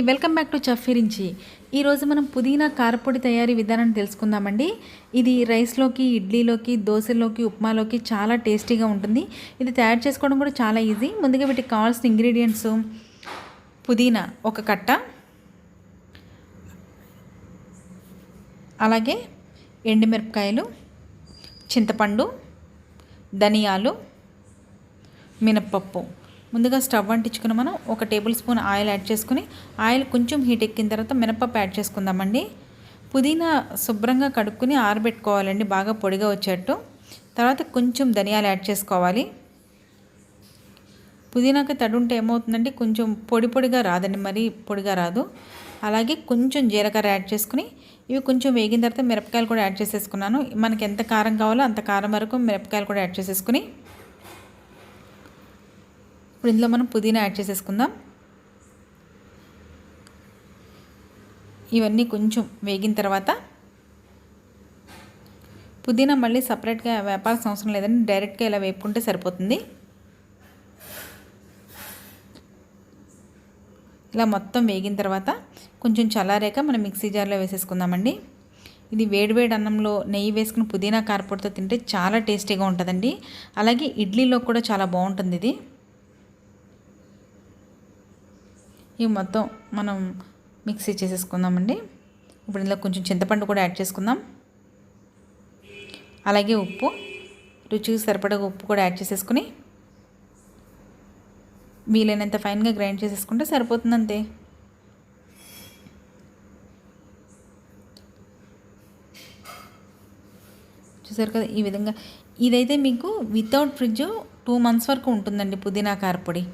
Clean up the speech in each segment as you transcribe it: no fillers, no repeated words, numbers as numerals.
Welcome back to chef Virinchi. ఈరోజు మనం పుదీనా కారపొడి తయారీ విధానాన్ని తెలుసుకుందామండి. ఇది రైస్లోకి, ఇడ్లీలోకి, దోశలోకి, ఉప్మాలోకి చాలా టేస్టీగా ఉంటుంది. ఇది తయారు చేసుకోవడం కూడా చాలా ఈజీ. ముందుగా వీటికి కావాల్సిన ఇంగ్రీడియంట్స్: పుదీనా ఒక కట్ట, అలాగే ఎండుమిరపకాయలు, చింతపండు, ధనియాలు, మినప్పప్పు. ముందుగా స్టవ్ అంటించుకుని మనం 1 టేబుల్ స్పూన్ ఆయిల్ యాడ్ చేసుకుని, ఆయిల్ కొంచెం హీట్ ఎక్కిన తర్వాత మినప్పప్పు యాడ్ చేసుకుందామండి. పుదీనా శుభ్రంగా కడుక్కుని ఆరబెట్టుకోవాలండి, బాగా పొడిగా వచ్చేట్టు. తర్వాత కొంచెం ధనియాలు యాడ్ చేసుకోవాలి. పుదీనాకి తడి ఉంటే ఏమవుతుందంటే కొంచెం పొడి పొడిగా రాదండి, మరీ పొడిగా రాదు. అలాగే కొంచెం జీలకర్ర యాడ్ చేసుకుని, ఇవి కొంచెం వేగిన తర్వాత మిరపకాయలు కూడా యాడ్ చేసేసుకున్నాను. మనకి ఎంత కారం కావాలో అంత కారం వరకు మిరపకాయలు కూడా యాడ్ చేసేసుకుని, ఇప్పుడు ఇందులో మనం పుదీనా యాడ్ చేసేసుకుందాం. ఇవన్నీ కొంచెం వేగిన తర్వాత పుదీనా మళ్ళీ సపరేట్గా వేపాల్సిన అవసరం లేదండి, డైరెక్ట్గా ఇలా వేపుకుంటే సరిపోతుంది. ఇలా మొత్తం వేగిన తర్వాత కొంచెం చల్లారాక మనం మిక్సీ జార్లో వేసేసుకుందామండి. ఇది వేడివేడి అన్నంలో నెయ్యి వేసుకుని పుదీనా కారపొడితో తింటే చాలా టేస్టీగా ఉంటుందండి. అలాగే ఇడ్లీలో కూడా చాలా బాగుంటుంది ఇది. ఇవి మొత్తం మనం మిక్సీ చేసేసుకుందామండి. ఇప్పుడు ఇందులో కొంచెం చింతపండు కూడా యాడ్ చేసుకుందాం. అలాగే ఉప్పు, రుచికి సరిపడగా ఉప్పు కూడా యాడ్ చేసేసుకుని వీలైనంత ఫైన్గా గ్రైండ్ చేసేసుకుంటే సరిపోతుంది, అంతే. చూసారు కదా, ఈ విధంగా. ఇదైతే మీకు వితౌట్ ఫ్రిడ్జ్ 2 months వరకు ఉంటుందండి పుదీనా కారపొడి.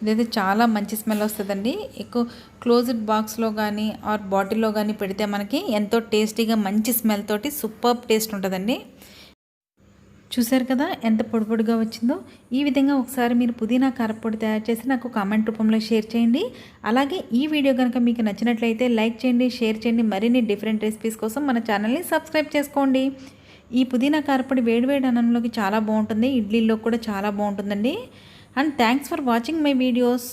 ఇదైతే చాలా మంచి స్మెల్ వస్తుందండి. ఎక్కువ క్లోజ్డ్ బాక్స్లో కానీ ఆర్ బాటిల్లో కానీ పెడితే మనకి ఎంతో టేస్టీగా మంచి స్మెల్ తోటి సూపర్ టేస్ట్ ఉంటుందండి. చూసారు కదా ఎంత పొడి పొడిగా వచ్చిందో. ఈ విధంగా ఒకసారి మీరు పుదీనా కారపొడి తయారు చేసి నాకు కామెంట్ రూపంలో షేర్ చేయండి. అలాగే ఈ వీడియో కనుక మీకు నచ్చినట్లయితే లైక్ చేయండి, షేర్ చేయండి. మరిన్ని డిఫరెంట్ రెసిపీస్ కోసం మన ఛానల్ని సబ్స్క్రైబ్ చేసుకోండి. ఈ పుదీనా కారపొడి వేడివేడి అన్నంలోకి చాలా బాగుంటుంది, ఇడ్లీలో కూడా చాలా బాగుంటుందండి. And thanks for watching my videos.